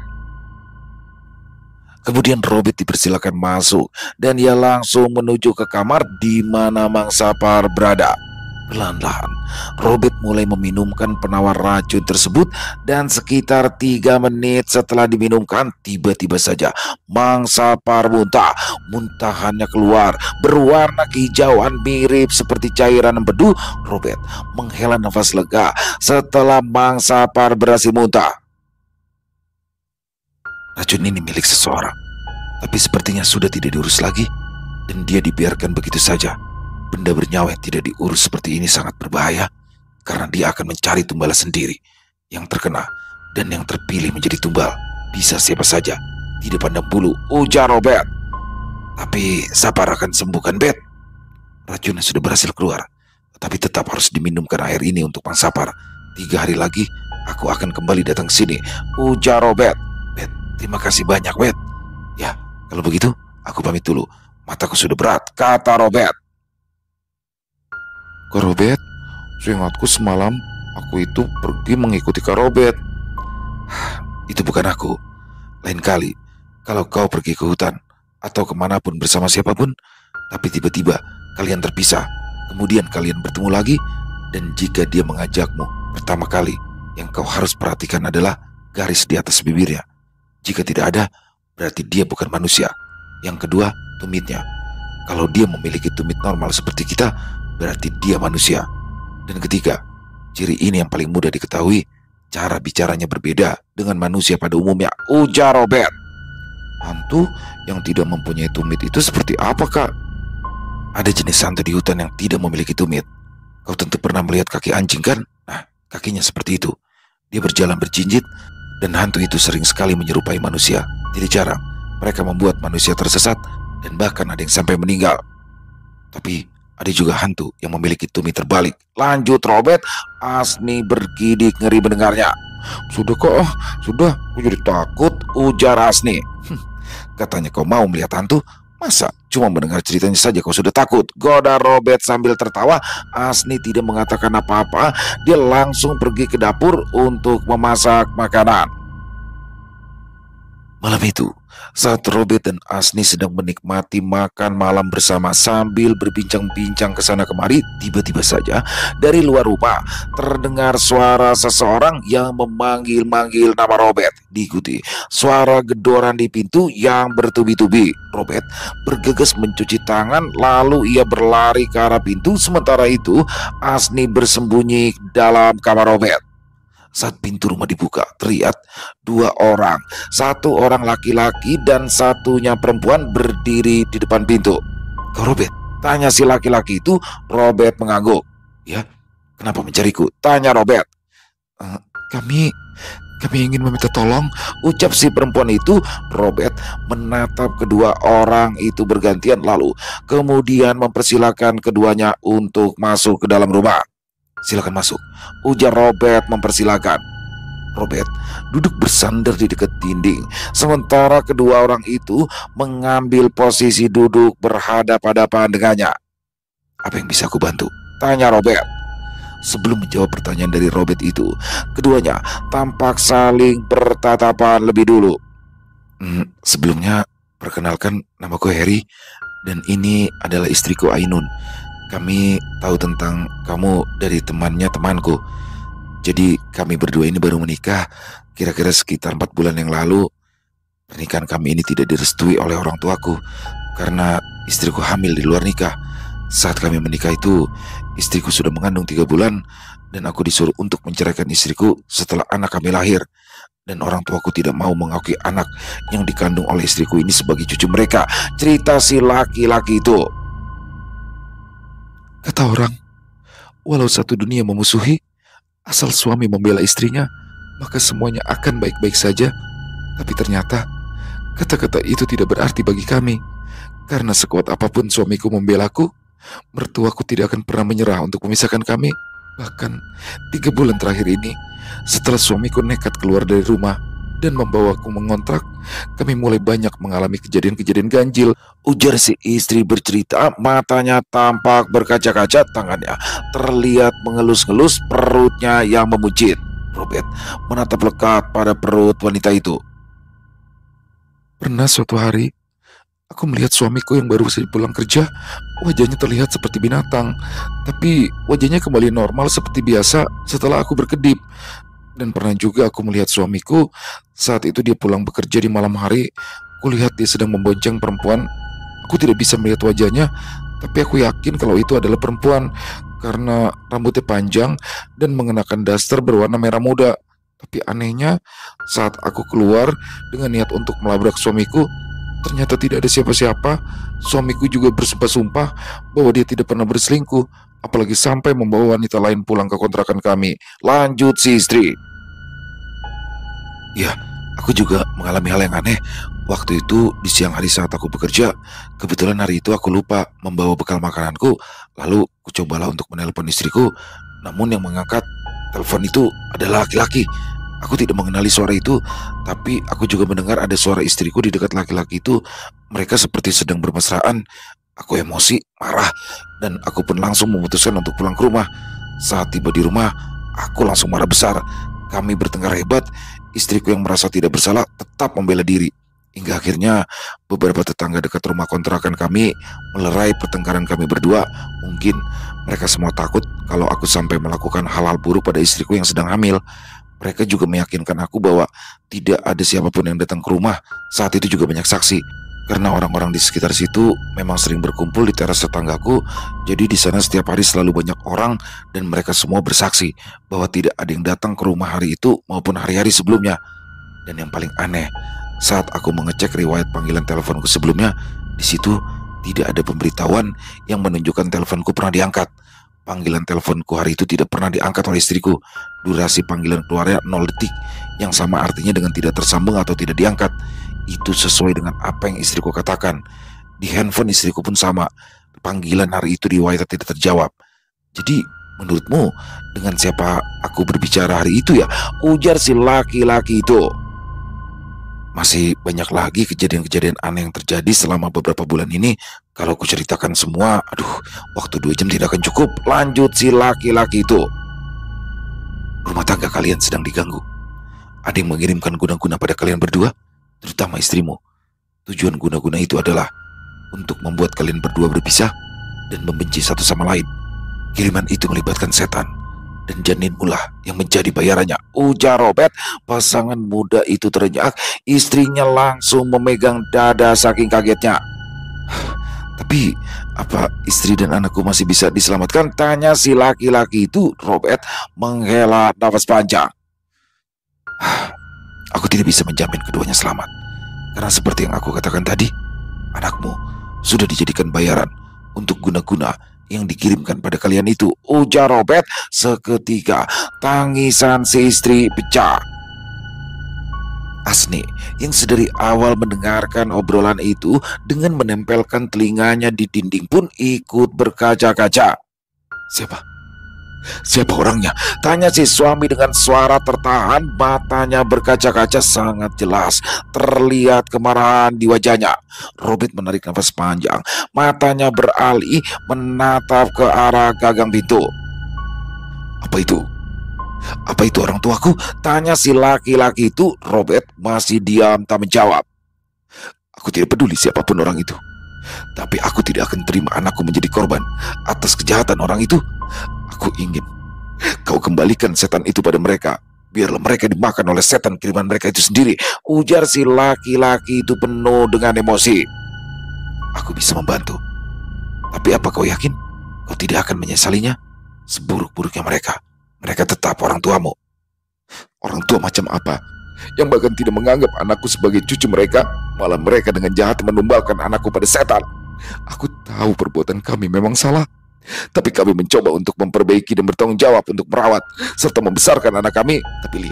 Kemudian Robert dipersilakan masuk dan ia langsung menuju ke kamar di mana Mang Sapar berada. Perlahan-lahan, Robert mulai meminumkan penawar racun tersebut dan sekitar 3 menit setelah diminumkan, tiba-tiba saja Mang Sapar muntah. Muntahannya keluar berwarna kehijauan mirip seperti cairan empedu. Robert menghela nafas lega setelah Mang Sapar berhasil muntah. Racun ini milik seseorang, tapi sepertinya sudah tidak diurus lagi dan dia dibiarkan begitu saja. Benda bernyawa yang tidak diurus seperti ini sangat berbahaya karena dia akan mencari tumbal sendiri. Yang terkena dan yang terpilih menjadi tumbal bisa siapa saja, tidak pandang bulu, ujar Robert. Tapi Sapar akan sembuhkan, Bet. Racunnya sudah berhasil keluar, tapi tetap harus diminumkan air ini untuk Mang Sapar. 3 hari lagi aku akan kembali datang ke sini, ujar Robert. Bet, terima kasih banyak, Bet. Ya, kalau begitu aku pamit dulu. Mataku sudah berat, kata Robert. Kak Robert, seingatku semalam aku itu pergi mengikuti Kak Robert. Itu bukan aku. Lain kali, kalau kau pergi ke hutan atau kemanapun bersama siapapun, tapi tiba-tiba kalian terpisah, kemudian kalian bertemu lagi, dan jika dia mengajakmu, pertama kali yang kau harus perhatikan adalah garis di atas bibirnya. Jika tidak ada, berarti dia bukan manusia. Yang kedua, tumitnya. Kalau dia memiliki tumit normal seperti kita, berarti dia manusia. Dan ketiga, ciri ini yang paling mudah diketahui, cara bicaranya berbeda dengan manusia pada umumnya, ujar Robert. Hantu yang tidak mempunyai tumit itu seperti apa, Kak? Ada jenis hantu di hutan yang tidak memiliki tumit. Kau tentu pernah melihat kaki anjing, kan? Nah, Kakinya seperti itu. Dia berjalan berjinjit dan hantu itu sering sekali menyerupai manusia. Jadi jarang mereka membuat manusia tersesat dan bahkan ada yang sampai meninggal. Tapi ada juga hantu yang memiliki tumit terbalik. Lanjut Robert, Asni bergidik ngeri mendengarnya. Sudah kok, sudah, aku jadi takut, ujar Asni. Katanya kau mau melihat hantu? Masa cuma mendengar ceritanya saja kau sudah takut? Goda Robert sambil tertawa. Asni tidak mengatakan apa-apa. Dia langsung pergi ke dapur untuk memasak makanan. Malam itu, saat Robert dan Asni sedang menikmati makan malam bersama sambil berbincang-bincang ke sana kemari, tiba-tiba saja dari luar rumah terdengar suara seseorang yang memanggil-manggil nama Robert. Diikuti suara gedoran di pintu yang bertubi-tubi. Robert bergegas mencuci tangan lalu ia berlari ke arah pintu. Sementara itu, Asni bersembunyi dalam kamar Robert. Saat pintu rumah dibuka, terlihat dua orang. Satu orang laki-laki dan satunya perempuan berdiri di depan pintu. Kau Robert? Tanya si laki-laki itu. Robert mengangguk. Ya, kenapa mencariku? Tanya Robert. Kami ingin meminta tolong, ucap si perempuan itu. Robert menatap kedua orang itu bergantian lalu kemudian mempersilahkan keduanya untuk masuk ke dalam rumah. Silakan masuk, ujar Robert mempersilakan. Robert duduk bersandar di dekat dinding, sementara kedua orang itu mengambil posisi duduk berhadapan-hadapan dengannya. Apa yang bisa aku bantu? Tanya Robert. Sebelum menjawab pertanyaan dari Robert itu, keduanya tampak saling bertatapan lebih dulu. Sebelumnya, perkenalkan, namaku Harry, dan ini adalah istriku Ainun. Kami tahu tentang kamu dari temannya temanku. Jadi kami berdua ini baru menikah kira-kira sekitar 4 bulan yang lalu. Pernikahan kami ini tidak direstui oleh orang tuaku karena istriku hamil di luar nikah. Saat kami menikah itu, istriku sudah mengandung 3 bulan dan aku disuruh untuk menceraikan istriku setelah anak kami lahir. Dan orang tuaku tidak mau mengakui anak yang dikandung oleh istriku ini sebagai cucu mereka. Cerita si laki-laki itu. Kata orang, walau satu dunia memusuhi, asal suami membela istrinya, maka semuanya akan baik-baik saja. Tapi ternyata, kata-kata itu tidak berarti bagi kami. Karena sekuat apapun suamiku membelaku, mertuaku tidak akan pernah menyerah untuk memisahkan kami. Bahkan 3 bulan terakhir ini, setelah suamiku nekat keluar dari rumah dan membawaku mengontrak, kami mulai banyak mengalami kejadian-kejadian ganjil, ujar si istri bercerita. Matanya tampak berkaca-kaca, tangannya terlihat mengelus-ngelus perutnya yang memuncit. Robert menatap lekat pada perut wanita itu. Pernah suatu hari, aku melihat suamiku yang baru saja pulang kerja, wajahnya terlihat seperti binatang, tapi wajahnya kembali normal seperti biasa setelah aku berkedip. Dan pernah juga aku melihat suamiku saat itu dia pulang bekerja di malam hari. Kulihat dia sedang membonceng perempuan. Aku tidak bisa melihat wajahnya, tapi aku yakin kalau itu adalah perempuan karena rambutnya panjang dan mengenakan daster berwarna merah muda. Tapi anehnya, saat aku keluar dengan niat untuk melabrak suamiku, ternyata tidak ada siapa-siapa. Suamiku juga bersumpah-sumpah bahwa dia tidak pernah berselingkuh, apalagi sampai membawa wanita lain pulang ke kontrakan kami. Lanjut si istri. Ya, aku juga mengalami hal yang aneh. Waktu itu di siang hari saat aku bekerja, kebetulan hari itu aku lupa membawa bekal makananku. Lalu aku cobalah untuk menelpon istriku, namun yang mengangkat telepon itu adalah laki-laki. Aku tidak mengenali suara itu, tapi aku juga mendengar ada suara istriku di dekat laki-laki itu. Mereka seperti sedang bermesraan. Aku emosi, marah, dan aku pun langsung memutuskan untuk pulang ke rumah. Saat tiba di rumah, aku langsung marah besar. Kami bertengkar hebat. Istriku yang merasa tidak bersalah tetap membela diri. Hingga akhirnya beberapa tetangga dekat rumah kontrakan kami melerai pertengkaran kami berdua. Mungkin mereka semua takut kalau aku sampai melakukan hal-hal buruk pada istriku yang sedang hamil. Mereka juga meyakinkan aku bahwa tidak ada siapapun yang datang ke rumah. Saat itu juga banyak saksi, karena orang-orang di sekitar situ memang sering berkumpul di teras tetanggaku. Jadi di sana setiap hari selalu banyak orang dan mereka semua bersaksi bahwa tidak ada yang datang ke rumah hari itu maupun hari-hari sebelumnya. Dan yang paling aneh, saat aku mengecek riwayat panggilan teleponku sebelumnya, di situ tidak ada pemberitahuan yang menunjukkan teleponku pernah diangkat. Panggilan teleponku hari itu tidak pernah diangkat oleh istriku. Durasi panggilan keluarnya 0 detik, yang sama artinya dengan tidak tersambung atau tidak diangkat. Itu sesuai dengan apa yang istriku katakan. Di handphone istriku pun sama. Panggilan hari itu riwayat tidak terjawab. Jadi menurutmu dengan siapa aku berbicara hari itu ya? Ujar si laki-laki itu. Masih banyak lagi kejadian-kejadian aneh yang terjadi selama beberapa bulan ini. Kalau aku ceritakan semua, waktu 2 jam tidak akan cukup. Lanjut si laki-laki itu. Rumah tangga kalian sedang diganggu. Ada yang mengirimkan guna-guna pada kalian berdua, terutama istrimu. Tujuan guna-guna itu adalah untuk membuat kalian berdua berpisah dan membenci satu sama lain. Kiriman itu melibatkan setan, dan janinmu lah yang menjadi bayarannya, ujar Robert. Pasangan muda itu terenyak. Istrinya langsung memegang dada saking kagetnya. Tapi apa istri dan anakku masih bisa diselamatkan? Tanya si laki-laki itu. Robert menghela nafas panjang. Aku tidak bisa menjamin keduanya selamat, karena seperti yang aku katakan tadi, anakmu sudah dijadikan bayaran untuk guna-guna yang dikirimkan pada kalian itu, ujar Robert. Seketika tangisan si istri pecah. Asni yang sedari awal mendengarkan obrolan itu dengan menempelkan telinganya di dinding pun ikut berkaca-kaca. Siapa orangnya? Tanya si suami dengan suara tertahan. Matanya berkaca-kaca sangat jelas. Terlihat kemarahan di wajahnya. Robert menarik nafas panjang. Matanya beralih menatap ke arah gagang pintu. Apa itu orang tuaku? Tanya si laki-laki itu. Robert masih diam tak menjawab. Aku tidak peduli siapapun orang itu, tapi aku tidak akan terima anakku menjadi korban atas kejahatan orang itu. Aku ingin kau kembalikan setan itu pada mereka. Biarlah mereka dimakan oleh setan kiriman mereka itu sendiri, ujar si laki-laki itu penuh dengan emosi. Aku bisa membantu, tapi apa kau yakin kau tidak akan menyesalinya? Seburuk-buruknya mereka tetap orang tuamu. Orang tua macam apa yang bahkan tidak menganggap anakku sebagai cucu mereka? Malah mereka dengan jahat menumbalkan anakku pada setan. Aku tahu perbuatan kami memang salah, tapi kami mencoba untuk memperbaiki dan bertanggung jawab untuk merawat serta membesarkan anak kami. Tapi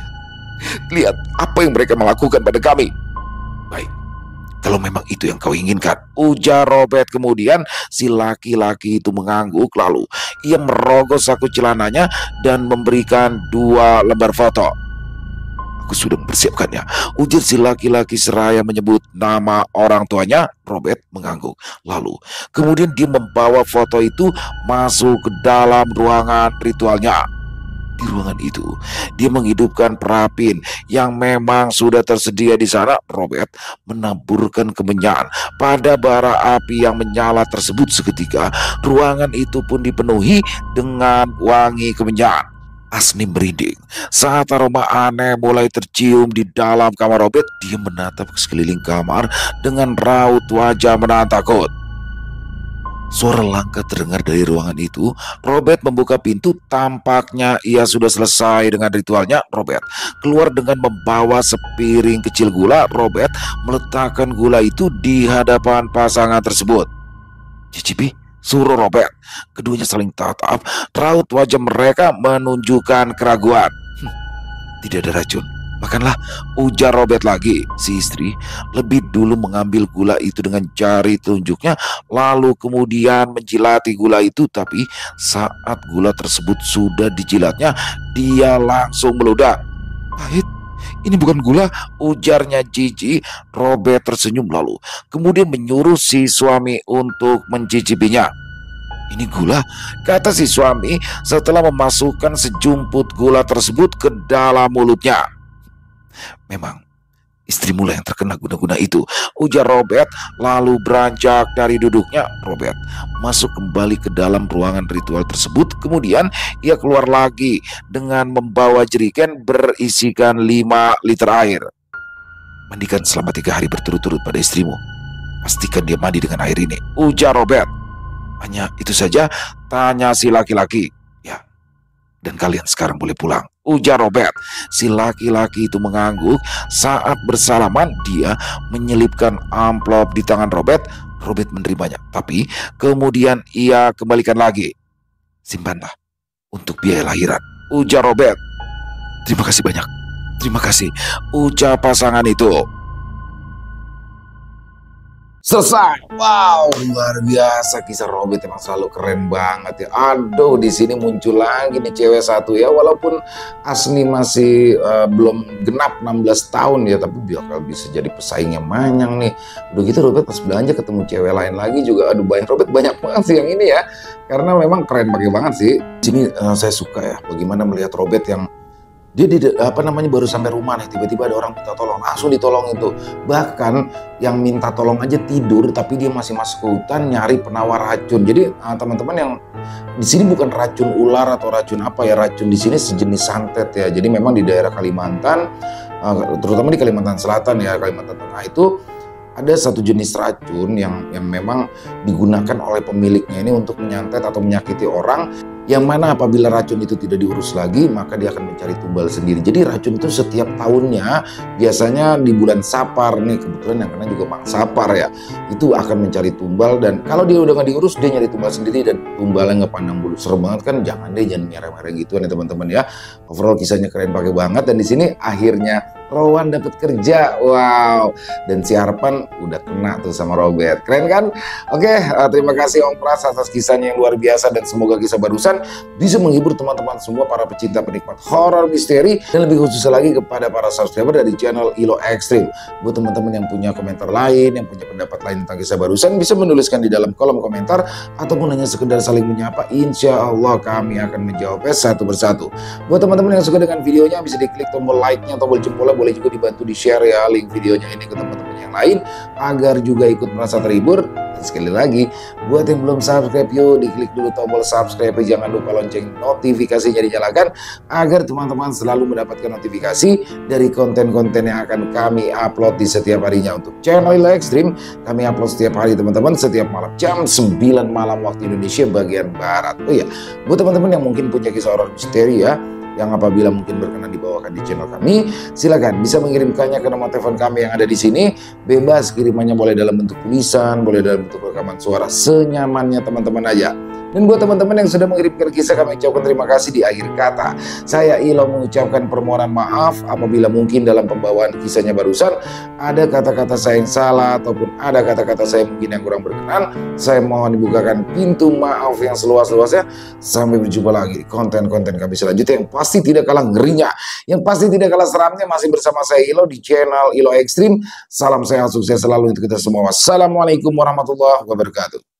lihat apa yang mereka melakukan pada kami. Baik, kalau memang itu yang kau inginkan, ujar Robert. Kemudian si laki-laki itu mengangguk. Lalu ia merogoh saku celananya dan memberikan 2 lembar foto. Aku sudah mempersiapkannya, ujar si laki-laki seraya menyebut nama orang tuanya. Robert mengangguk. Lalu kemudian dia membawa foto itu masuk ke dalam ruangan ritualnya. Di ruangan itu dia menghidupkan perapin yang memang sudah tersedia di sana. Robert menaburkan kemenyan pada bara api yang menyala tersebut. Seketika ruangan itu pun dipenuhi dengan wangi kemenyan. Asni merinding saat aroma aneh mulai tercium di dalam kamar Robert. Dia menatap ke sekeliling kamar dengan raut wajah menahan takut. Suara langkah terdengar dari ruangan itu. Robert membuka pintu. Tampaknya ia sudah selesai dengan ritualnya. Robert keluar dengan membawa sepiring kecil gula. Robert meletakkan gula itu di hadapan pasangan tersebut. Cicipi, suruh Robert. Keduanya saling tatap. Raut wajah mereka menunjukkan keraguan. Tidak ada racun, makanlah, ujar Robert lagi. Si istri lebih dulu mengambil gula itu dengan jari telunjuknya, lalu kemudian menjilati gula itu. Tapi saat gula tersebut sudah dijilatnya, dia langsung meludah. Pahit, ini bukan gula, ujarnya jijik. Robert tersenyum lalu kemudian menyuruh si suami untuk mencicipinya. Ini gula, kata si suami setelah memasukkan sejumput gula tersebut ke dalam mulutnya. Memang istrimu lah yang terkena guna-guna itu, ujar Robert lalu beranjak dari duduknya. Robert masuk kembali ke dalam ruangan ritual tersebut. Kemudian ia keluar lagi dengan membawa jerigen berisikan 5 liter air. Mandikan selama 3 hari berturut-turut pada istrimu. Pastikan dia mandi dengan air ini, ujar Robert. Hanya itu saja, tanya si laki-laki. Ya, dan kalian sekarang boleh pulang, ujar Robert. Si laki-laki itu mengangguk. Saat bersalaman, dia menyelipkan amplop di tangan Robert. Robert menerimanya, tapi kemudian ia kembalikan lagi. simpanlah untuk biaya lahiran, ujar Robert. Terima kasih banyak. Terima kasih, ucap pasangan itu. Selesai. Wow, luar biasa kisah Robert, emang selalu keren banget ya. Aduh, di sini muncul lagi nih cewek satu ya, walaupun Asni masih belum genap 16 tahun ya, tapi bakal bisa jadi pesaingnya Manyang nih. Udah gitu Robert pas belanja ketemu cewek lain lagi juga, aduh banyak Robert banyak banget sih yang ini ya. Karena memang keren banget sih. Di sini saya suka ya bagaimana melihat Robert yang dia baru sampai rumah nih, tiba-tiba ada orang minta tolong, langsung ditolong itu. Bahkan yang minta tolong aja tidur, tapi dia masih masuk ke hutan nyari penawar racun. Jadi teman-teman yang di sini bukan racun ular atau racun apa ya, racun di sini sejenis santet ya. Jadi memang di daerah Kalimantan, terutama di Kalimantan Selatan ya, Kalimantan Tengah itu ada satu jenis racun yang memang digunakan oleh pemiliknya ini untuk menyantet atau menyakiti orang, yang mana apabila racun itu tidak diurus lagi maka dia akan mencari tumbal sendiri. Jadi racun itu setiap tahunnya biasanya di bulan Sapar nih, kebetulan yang kena juga Mang Sapar ya, itu akan mencari tumbal, dan kalau dia udah nggak diurus dia nyari tumbal sendiri dan tumbalnya nggak pandang bulu. Serem banget kan, jangan merah-merah gituan ya teman-teman ya. Overall kisahnya keren banget, dan di sini akhirnya Rowan dapat kerja. Wow, dan si Arpan udah kena tuh sama Robert. Keren kan? Oke, terima kasih Om Pras atas kisahnya yang luar biasa, dan semoga kisah barusan bisa menghibur teman-teman semua para pecinta penikmat horor misteri, dan lebih khusus lagi kepada para subscriber dari channel Ilo Extreme. Buat teman-teman yang punya komentar lain, yang punya pendapat lain tentang kisah barusan, bisa menuliskan di dalam kolom komentar ataupun hanya sekedar saling menyapa. Insya Allah kami akan menjawabnya satu persatu. Buat teman-teman yang suka dengan videonya, bisa diklik tombol like-nya, tombol jempolnya, boleh juga dibantu di share ya link videonya ini ke teman-teman yang lain agar juga ikut merasa terhibur. Dan sekali lagi, buat yang belum subscribe, yuk diklik dulu tombol subscribe, jangan lupa lonceng notifikasinya dinyalakan agar teman-teman selalu mendapatkan notifikasi dari konten-konten yang akan kami upload di setiap harinya. Untuk channel Ilo Extreme kami upload setiap hari teman-teman, setiap malam jam 9 malam waktu Indonesia bagian Barat. Oh iya, buat teman-teman yang mungkin punya kisah horor misteri ya, yang apabila mungkin berkenan dibawakan di channel kami, silakan bisa mengirimkannya ke nomor telepon kami yang ada di sini. Bebas kirimannya, boleh dalam bentuk tulisan, boleh dalam bentuk rekaman suara, senyamannya teman-teman aja. Dan buat teman-teman yang sudah mengirimkan kisah, kami ucapkan terima kasih di akhir kata. Saya Ilo mengucapkan permohonan maaf apabila mungkin dalam pembawaan kisahnya barusan ada kata-kata saya yang salah ataupun ada kata-kata saya mungkin yang kurang berkenan. Saya mohon dibukakan pintu maaf yang seluas-luasnya. Sampai berjumpa lagi di konten-konten kami selanjutnya yang pasti tidak kalah ngerinya, yang pasti tidak kalah seramnya, masih bersama saya Ilo di channel Ilo Extreme. Salam sehat, sukses selalu untuk kita semua. Wassalamualaikum warahmatullahi wabarakatuh.